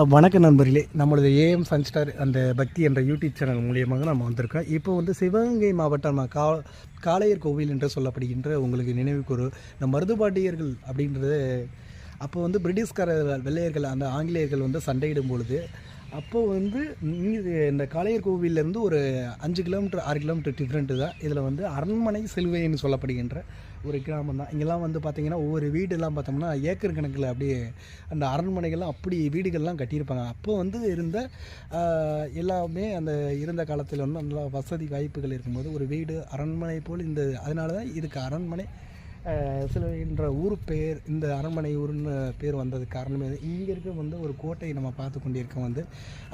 வணக்கம் நண்பர்களே, நம்மளது ஏஎம் சன்ஸ்டார் அந்த பக்தி என்ற யூடியூப் சேனல் மூலியமாக நம்ம வந்திருக்கோம். இப்போ வந்து சிவகங்கை மாவட்டம் காளையர் கோவில் என்று சொல்லப்படுகின்ற உங்களுக்கு நினைவுக்கூறு இந்த மருதுபாண்டியர்கள் அப்படின்றது அப்போ வந்து பிரிட்டிஷ்காரர்கள் வெள்ளையர்கள் அந்த ஆங்கிலேயர்கள் வந்து சண்டையிடும் பொழுது அப்போது வந்து இந்த காளையர் கோவிலேருந்து ஒரு 5 கிலோமீட்டர் 6 கிலோமீட்டர் டிஃப்ரெண்ட்டு தான். இதில் வந்து அரண்மனை சிலுவைன்னு சொல்லப்படுகின்ற ஒரு கிராமம் தான். இங்கெல்லாம் வந்து பார்த்திங்கன்னா ஒவ்வொரு வீடெல்லாம் பார்த்தோம்னா ஏக்கர் கணக்கில் அப்படியே அந்த அரண்மனைகள்லாம் அப்படி வீடுகள்லாம் கட்டியிருப்பாங்க. அப்போ வந்து இருந்த எல்லாமே அந்த இருந்த காலத்தில் வந்து நல்லா வசதி வாய்ப்புகள் இருக்கும்போது ஒரு வீடு அரண்மனை போல் இந்த அதனால தான் இதுக்கு அரண்மனை சிலுவைன்ற ஊர் பேர் இந்த அரண்மனை ஊர்னு பேர் வந்ததுக்கு காரணமே இங்கே இருக்க வந்து ஒரு கோட்டையை நம்ம பார்த்து கொண்டிருக்கோம். வந்து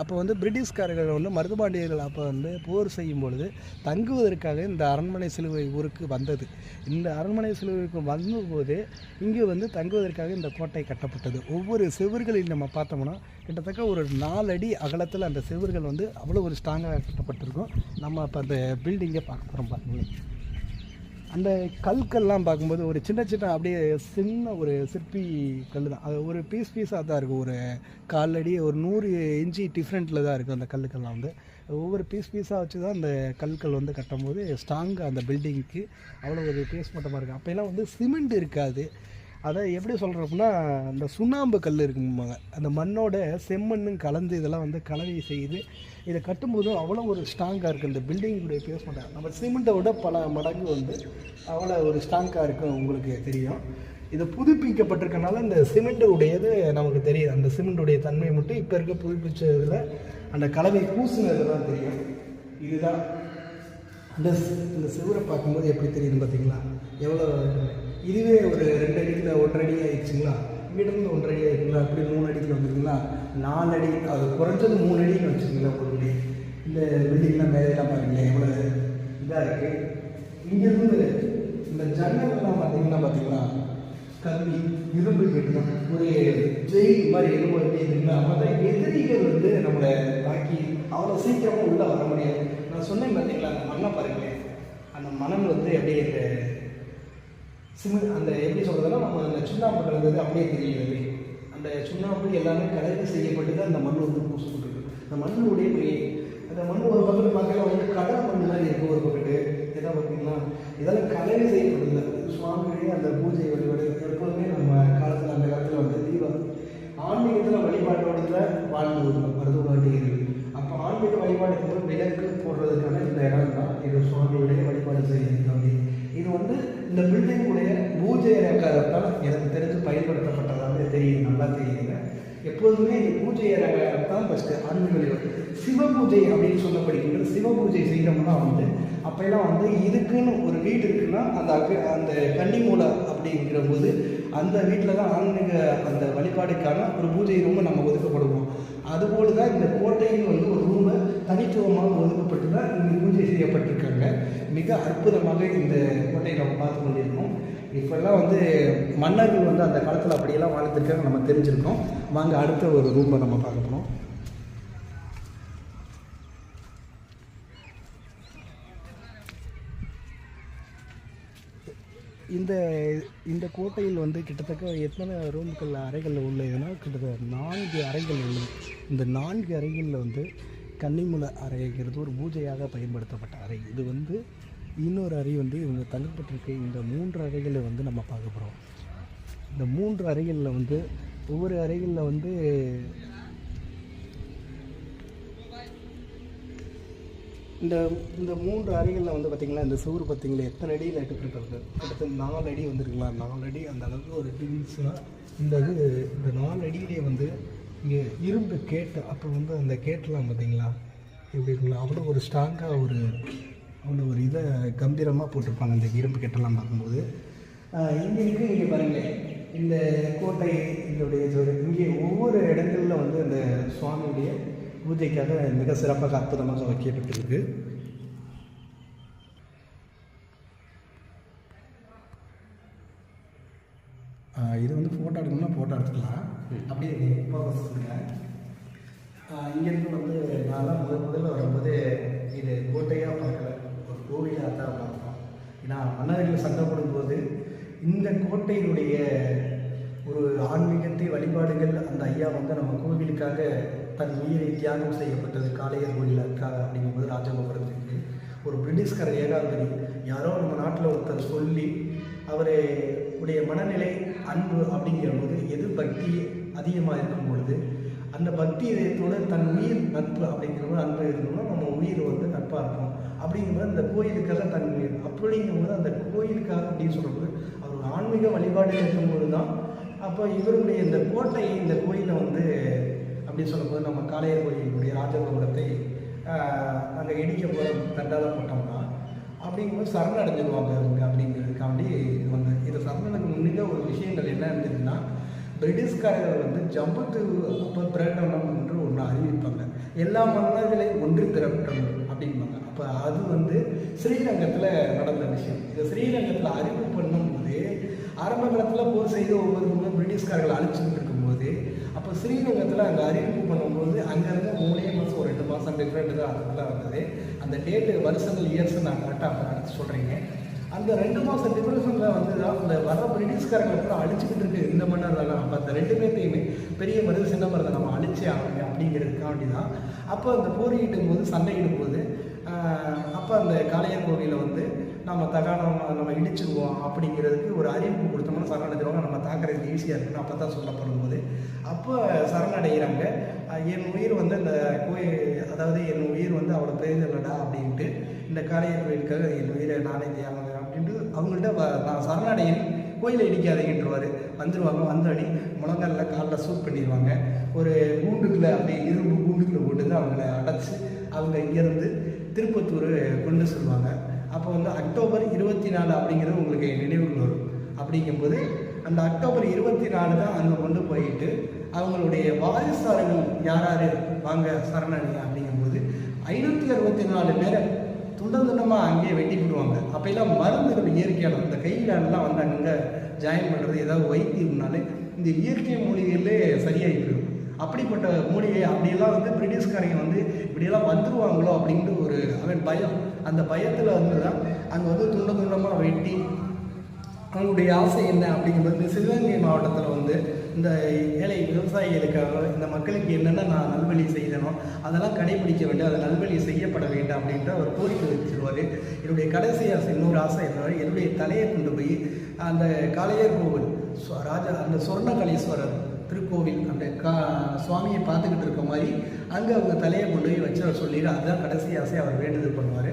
அப்போ வந்து பிரிட்டிஷ்காரர்கள் வந்து மருதுபாண்டியர்கள் அப்போ வந்து போர் செய்யும் பொழுது தங்குவதற்காக இந்த அரண்மனை சிலுவை ஊருக்கு வந்தது. இந்த அரண்மனை சிலுவைக்கு வந்தபோது இங்கே வந்து தங்குவதற்காக இந்த கோட்டை கட்டப்பட்டது. ஒவ்வொரு செவர்களில் நம்ம பார்த்தோம்னா கிட்டத்தட்ட ஒரு 4 அடி அகலத்தில் அந்த செவர்கள் வந்து அவ்வளோ ஒரு ஸ்ட்ராங்காக கட்டப்பட்டிருக்கும். நம்ம அப்போ அந்த பில்டிங்கை பார்க்க போகிறோம். பாருங்களேன், அந்த கற்கள்லாம் பார்க்கும்போது ஒரு சின்ன சின்ன அப்படியே சின்ன ஒரு சிற்பி கல் தான். அது ஒரு பீஸாக தான் இருக்கும். ஒரு 4 அடி ஒரு 100 இன்ச்சு டிஃப்ரெண்ட்டில் தான் இருக்கும். அந்த கல்லுக்கள்லாம் வந்து ஒவ்வொரு பீஸாக வச்சு தான் அந்த கற்கள் வந்து கட்டும்போது ஸ்ட்ராங்காக அந்த பில்டிங்க்கு அவ்வளோ ஒரு பேஸ்மட்டமாக இருக்கும். அப்போலாம் வந்து சிமெண்ட் இருக்காது. அதை எப்படி சொல்கிறோம்னா அந்த சுண்ணாம்பு கல் இருக்கும்பாங்க. அந்த மண்ணோட செம்மண்ணும் கலந்து இதெல்லாம் வந்து கலவை செய்து இதை கட்டும்போது அவ்வளோ ஒரு ஸ்ட்ராங்காக இருக்குது. இந்த பில்டிங்குடைய பேஸ்மெண்ட்டாக நம்ம சிமெண்ட்டை விட பல மடங்கு வந்து அவ்வளோ ஒரு ஸ்ட்ராங்காக இருக்கும். உங்களுக்கு தெரியும். இது புதுப்பிக்கப்பட்டிருக்கனால இந்த சிமெண்ட்டுடையது நமக்கு தெரியுது. அந்த சிமெண்ட்டுடைய தன்மை மட்டும் இப்போ இருக்க புதுப்பிச்சதில் அந்த கலவை பூசினதுலாம் தெரியும். இதுதான் இந்த சிவரை பார்க்கும்போது எப்படி தெரியுதுன்னு பார்த்தீங்களா? எவ்வளோ இதுவே ஒரு 2 அடியில் 1.5 அடி ஆயிடுச்சுங்களா? இங்கிட்டிருந்து 1.5 அடி ஆகிடுங்களா? அப்படி 3 அடிக்கு வந்துருக்குங்களா? 4 அடி, அது குறைஞ்சது 3 அடின்னு வச்சுருங்களா? ஒரு அடி. இந்த பில்டிங்லாம் மேலாம் பாருங்களேன் எவ்வளோ இதாக இருக்குது. இங்கேருந்து இந்த ஜன்னல்லாம் பார்த்தீங்களா கல்வி இரும்பு கேட்டுதான் ஒரு ஜெயில் மாதிரி எதுவும் இருக்குதுங்களா? அப்போ தான் எதிரிகள் வந்து நம்மளை தாக்கி அவ்வளோ சீக்கிரமாக உள்ளே வர முடியாது. நான் சொன்னேன் பார்த்தீங்களா, அந்த மண்ணை பாருங்களேன். அந்த மணல் வந்து அப்படியே இந்த சிமெண்ட் அந்த எப்படி சொல்கிறதுனா நம்ம அந்த சுண்ணாம்பு கலந்தது அப்படியே தெரியுது. அந்த சுண்ணாம்பு எல்லாமே கலந்து செய்யப்பட்டு தான் அந்த மண் வந்து பூசப்பட்டுருக்கு. அந்த மண்ணுடைய அந்த மண் ஒரு பக்கத்து பார்க்கலாம் வந்து கடல் மண் மாதிரி இருக்குது. ஒரு பக்கத்து எதாவது பார்த்தீங்கன்னா இதெல்லாம் கலவை செய்யப்படுது. சுவாமியுடைய அந்த பூஜை வழிபாடு எப்போதுமே நம்ம காலத்தில் அந்த காலத்தில் வந்து தீபம் ஆன்மீகத்தில் வழிபாட்டோட வாழ்ந்து வருவோம் மருதுபாண்டியர்கள். அப்போ ஆன்மீக வழிபாடுக்கு போது விளக்கு போடுறதுக்கான இந்த இடம் தான் இது. சுவாமியுடைய வழிபாடு செய்யறது அப்படி இது வந்து இந்த பில்டிங்குடைய பூஜை அலங்காரத்தால் எனக்கு தெரிஞ்சு பயன்படுத்தப்பட்டதாக தெரியுது. நல்லா தெரியுதுங்க. எப்போதுமே இந்த பூஜை அலங்காரத்தான் ஃபஸ்ட்டு ஆன்மீக வழிபாடு. சிவ பூஜை அப்படின்னு சொல்லப்படுகின்ற சிவ பூஜை செய்கிறோம்னா வந்து அப்போல்லாம் வந்து இதுக்குன்னு ஒரு வீடு இருக்குன்னா அந்த கன்னிமூலை அப்படிங்கிற போது அந்த வீட்டில் தான் ஆன்மீக அந்த வழிபாடுக்கான ஒரு பூஜை ரூமை நம்ம ஒதுக்கப்படுவோம். அதுபோல தான் இந்த கோட்டையில் வந்து ஒரு ரூமை தனித்துவமாக ஒதுக்கப்பட்டு தான் இங்கே பூஜை செய்யப்பட்டிருக்காங்க. மிக அற்புதமாக இந்த கோட்டையை நம்ம பார்த்து கொண்டிருக்கோம். இப்போல்லாம் வந்து மன்னர்கள் வந்து அந்த காலத்தில் அப்படியெல்லாம் வாழ்ந்துருக்காங்க நம்ம தெரிஞ்சிருக்கோம். வாங்க அடுத்த ஒரு ரூமை நம்ம பார்க்க போகிறோம். இந்த கோட்டையில் வந்து கிட்டத்தட்ட எத்தனை ரூம்கள் அறைகள் உள்ளதுன்னா கிட்டத்தட்ட 4 அறைகள் உள்ளது. இந்த 4 அறைகளில் வந்து கன்னிமூலை அறைங்கிறது ஒரு பூஜையாக பயன்படுத்தப்பட்ட அறை. இது வந்து இன்னொரு அறை வந்து இவங்க தங்கப்பட்டிருக்க இந்த 3 அறைகளை வந்து நம்ம பார்க்க போகிறோம். இந்த 3 அறைகளில் வந்து ஒவ்வொரு அறைகளில் வந்து இந்த 3 அறைகளில் வந்து பார்த்திங்களா இந்த சுவர் பார்த்திங்களா எத்தனை அடியில் எட்டுப்பட்டிருக்கு? கிட்டத்தட்ட 4 அடி வந்துருக்கலாம். 4 அடி அந்த அளவுக்கு ஒரு டிவில்ஸ்னால் இந்த 4 அடியிலே வந்து இங்கே இரும்பு கேட்டு அப்போ வந்து அந்த கேட்டெலாம் பார்த்திங்களா எப்படி இருக்குங்களா? அவ்வளோ ஒரு ஸ்ட்ராங்காக அவ்வளோ ஒரு இதை கம்பீரமாக போட்டிருப்பாங்க இந்த இரும்பு கேட்டெல்லாம் பார்க்கும்போது. இங்கே இருக்குது. இங்கே பாருங்களேன் இந்த கோட்டை இதோடைய இங்கே ஒவ்வொரு இடங்களில் வந்து அந்த சுவாமியுடைய பூஜைக்காக மிக சிறப்பாக அற்புதமாக வைக்கப்பட்டிருக்கு. இது வந்து ஃபோட்டோ எடுக்கணும்னா ஃபோட்டோ எடுத்துக்கலாம். அப்படியே ஃபோக்கஸ் பண்ணுங்கள். இங்கேருந்து வந்து நான் முதல்ல வரும்போது இது கோட்டையாக பார்க்கல, ஒரு கோவிலாக தான் பார்த்தோம். ஏன்னா மன்னர்கள் சண்டை போடும்போது இந்த கோட்டையினுடைய ஒரு ஆன்மீகத்தை வழிபாடுகள் அந்த ஐயா வந்து நம்ம கோவிலுக்காக தன் உயிரை தியாகம் செய்யப்பட்டது காளையர் கோயிலுக்காக அப்படிங்கும்போது ராஜகோபுரத்துக்கு ஒரு பிரிட்டிஷ்காரர் ஏகாதிபதி யாரோ நம்ம நாட்டில் ஒருத்தர் சொல்லி அவருடைய மனநிலை அன்பு அப்படிங்கிற போது எது பக்தி அதிகமாக இருக்கும் பொழுது அந்த பக்தி இதயத்தோடு தன் உயிர் நட்பு அப்படிங்கிறபோது அன்பு இருக்கணும்னா நம்ம உயிர் வந்து நட்பாக இருக்கும் அப்படிங்கும்போது அந்த கோயிலுக்காக தன் உயிர் அப்படிங்கும்போது அந்த கோயிலுக்காக அப்படின்னு சொல்லும்போது அவர் ஆன்மீக வழிபாடு இருக்கும்போது தான் அப்போ இவருடைய இந்த கோட்டையை இந்த கோயிலை வந்து அப்படின்னு சொல்லும்போது நம்ம காளையர் கோயிலுடைய ராஜகோபுரத்தை அங்கே இடிக்க போகிற தண்டாத போட்டோம்னா அப்படிங்கும்போது சரணடைஞ்சிடுவாங்க அவங்க அப்படிங்கிறதுக்காண்டி இது வந்து இதை சரணனுக்கு முன்னிட்ட ஒரு விஷயங்கள் என்ன இருந்ததுன்னா பிரிட்டிஷ்காரர்கள் வந்து ஜம்பத்து அப்போ பிரகடனம் என்று ஒன்று அறிவிப்பாங்க எல்லா மன்னர்களையும் ஒன்று திரட்டணும் அப்படிம்பாங்க. அப்போ அது வந்து ஸ்ரீரங்கத்தில் நடந்த விஷயம். இந்த ஸ்ரீரங்கத்தில் அறிவிப்பு பண்ணும்போது ஆரம்ப காலத்தில் போர் செய்து ஒவ்வொரு பிரிட்டிஷ்காரர்கள் அழிச்சுக்கிட்டு இருக்கும்போது அப்போ ஸ்ரீரங்கத்தில் அங்கே அறிவிப்பு பண்ணும்போது அங்கேருந்து 3 மாதம் ஒரு 2 மாதம் டிஃப்ரெண்ட் தான் அதுக்குள்ளே வந்தது. அந்த டேட்டு வருஷங்கள் இயர்ஸ் நான் கரெக்டாக அடுத்து சொல்கிறீங்க. அந்த 2 மாதம் டிஃப்ரென்ஸில் வந்து தான் இந்த வர பிரிட்டிஷ்காரங்களை கூட அழிச்சுக்கிட்டு இருக்கு இந்த மன்னர் தானே. அப்போ அந்த 2 பேர்த்தையுமே பெரிய மருது சின்ன மருதை நம்ம அழிச்சே ஆகணும் அப்படிங்கிறதுக்காண்டி தான் அப்போ அந்த போரியிடும் போது சண்டையிடும் போது அப்போ அந்த காளையர் கோவிலில் வந்து நம்ம இடிச்சிருவோம் அப்படிங்கிறதுக்கு ஒரு அறிவிப்பு கொடுத்தோம்னா சரணடைஞ்சிருவாங்க, நம்ம தாக்குறதுக்கு ஈஸியாக இருக்குன்னு அப்போ தான் சொல்லப்படும் போது அப்போ சரணடைகிறாங்க. என் உயிர் வந்து அந்த அதாவது என் உயிர் வந்து அவ்வளோ பெரிதில்லடா அப்படின்ட்டு இந்த காளையர் கோயிலுக்காக என் உயிரை நானே தியாகம் அப்படின்ட்டு அவங்கள்ட்ட நான் சரணடையின் கோயிலை இடிக்காதீங்கன்றவார். வந்துடுவாங்க, வந்தாடி முழங்காலில் காலில் சூட் பண்ணிடுவாங்க. ஒரு கூண்டுக்குள்ளே அப்படியே இரும்பு கூண்டுக்குள்ளே போட்டு தான் அவங்கள அடைச்சி அவங்க இங்கேருந்து திருப்பத்தூர் கொண்டு சொல்லுவாங்க. அப்போ வந்து அக்டோபர் 24 அப்படிங்கிறது உங்களுக்கு நினைவுகள் வரும். அப்படிங்கும்போது அந்த அக்டோபர் 24 தான் அங்கே கொண்டு போயிட்டு அவங்களுடைய வாரிசார்கள் யார் வாங்க சரணடைங்க அப்படிங்கும்போது 564 பேரை துண்டமாக அங்கேயே வெட்டி விடுவாங்க. அப்போல்லாம் மருந்துகள் இயற்கையான இந்த கையிலெல்லாம் வந்து அங்கே ஜாயின் பண்ணுறது ஏதாவது வைத்தியம்னாலே இந்த இயற்கை மூலிகையிலே சரியாகி போயிடும். அப்படிப்பட்ட மூலிகை அப்படியெல்லாம் வந்து பிரிட்டிஷ்காரங்க வந்து இப்படியெல்லாம் வந்துடுவாங்களோ அப்படின்ட்டு ஒரு அவன் பயம். அந்த பயத்தில் வந்து தான் அங்கே வந்து துண்டமாக வெட்டி அவங்களுடைய ஆசை என்ன அப்படிங்கும்போது இந்த சிவகங்கை மாவட்டத்தில் வந்து இந்த ஏழை விவசாயிகளுக்காக இந்த மக்களுக்கு என்னென்ன நான் நல்வழி செய்யணும் அதெல்லாம் கடைபிடிக்க வேண்டும், அதை நல்வழி செய்யப்பட வேண்டும் அப்படின்ட்டு அவர் கோரிக்கை வச்சிருவார். என்னுடைய கடைசி ஆசை இன்னொரு ஆசை என்னன்னா என்னுடைய தலையை கொண்டு போய் அந்த காளையர் கோவில் அந்த சொர்ணகலீஸ்வரர் திருக்கோவில் அந்த சுவாமியை பார்த்துக்கிட்டு இருக்க மாதிரி அங்கே அவங்க தலையை கொண்டு போய் வச்சு அவர் சொல்லிடு. அதுதான் கடைசி ஆசையை அவர் வேண்டுதல் பண்ணுவார்.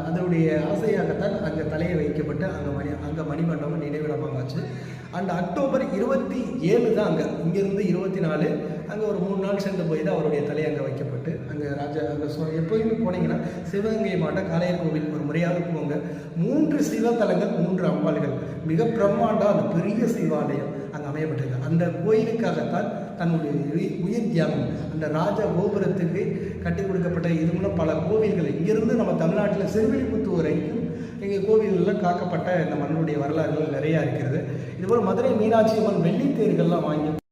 அதனுடைய ஆசையாகத்தான் அங்கே தலையை வைக்கப்பட்டு அங்கே மணிமண்டபம் நினைவிடமாக வச்சு அந்த அக்டோபர் 27 தான் இங்கேருந்து 24 அங்கே ஒரு 3 நாள் சென்று போய் தான் அவருடைய தலை அங்கே வைக்கப்பட்டு அங்கே அங்கே எப்போயுமே போனீங்கன்னா சிவகங்கை மாவட்டம் காளையர் கோவில் ஒரு முறையாக போங்க. 3 சிவத்தலங்கள் 3 அம்பாள்கள் மிக பிரம்மாண்டம் அந்த பெரிய சிவாலயம் அங்கே அமையப்பட்டிருக்கு. அந்த கோயிலுக்காகத்தான் தன்னுடைய உயிர் தியாகம் அந்த ராஜ கோபுரத்துக்கு கட்டி கொடுக்கப்பட்ட இது மூலம் பல கோவில்கள் இங்கிருந்து நம்ம தமிழ்நாட்டில் சிறுவில்லிபுத்தூர் வரைக்கும் எங்கள் கோவில்களில் காக்கப்பட்ட இந்த மண்ணுடைய வரலாறுகள் நிறையா இருக்கிறது. இதுபோல் மதுரை மீனாட்சி அம்மன் வெள்ளித்தேர்கள்லாம் வாங்கி